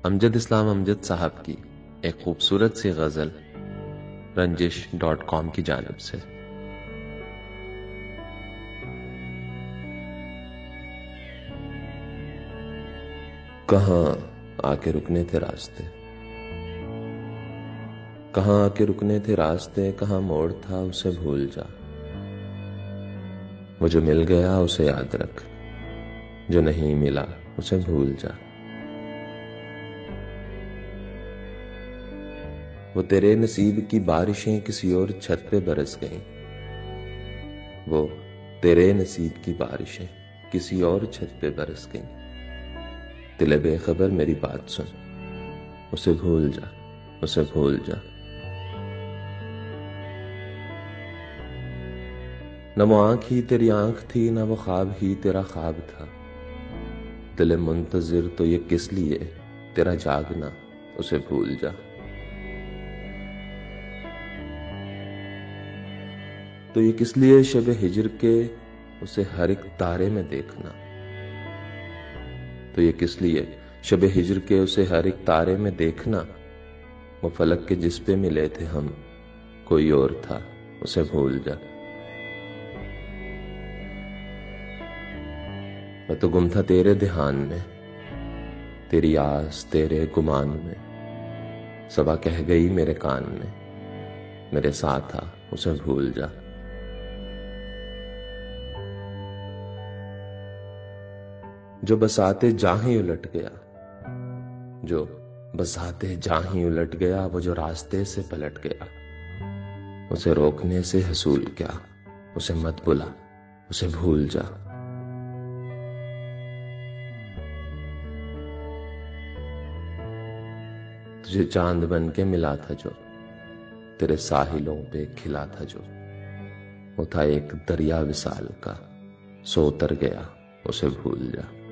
امجد اسلام امجد صاحب کی ایک خوبصورت سی غزل رنجش.com کی جانب سے۔ کہاں آ کے رکنے تھے راستے، کہاں آ کے رکنے تھے راستے، کہاں موڑ تھا اسے بھول جا۔ وہ جو مل گیا اسے یاد رکھ، جو نہیں ملا اسے بھول جا۔ وہ تیرے نصیب کی بارشیں کسی اور چھت پہ برس گئیں، وہ تیرے نصیب کی بارشیں کسی اور چھت پہ برس گئیں۔ دل بے خبر میری بات سن، اسے بھول جا، اسے بھول جا۔ نہ وہ آنکھ ہی تیری آنکھ تھی، نہ وہ خواب ہی تیرا خواب تھا۔ دل منتظر تو یہ کس لیے تیرا جاگنا، اسے بھول جا۔ تو یہ کس لیے شب ہجر کے اسے ہر ایک تارے میں دیکھنا، تو یہ کس لیے شب ہجر کے اسے ہر ایک تارے میں دیکھنا۔ وہ فلک کے جس پہ ملے تھے ہم کوئی اور تھا، اسے بھول جا۔ میں تو گم تھا تیرے دھیان میں، تیری آس تیرے گمان میں۔ صبا کہہ گئی میرے کان میں، میرے ساتھ آ، اسے بھول جا۔ جو بساتے جاں ہی الٹ گیا، جو بساتے جاں ہی الٹ گیا، وہ جو راستے سے پلٹ گیا۔ اسے روکنے سے حصول کیا، اسے مت بلا، اسے بھول جا۔ تجھے چاند بن کے ملا تھا جو، تیرے ساحلوں پہ کھلا تھا جو۔ وہ تھا ایک دریا وصال کا، سو اتر گیا، اسے بھول جا۔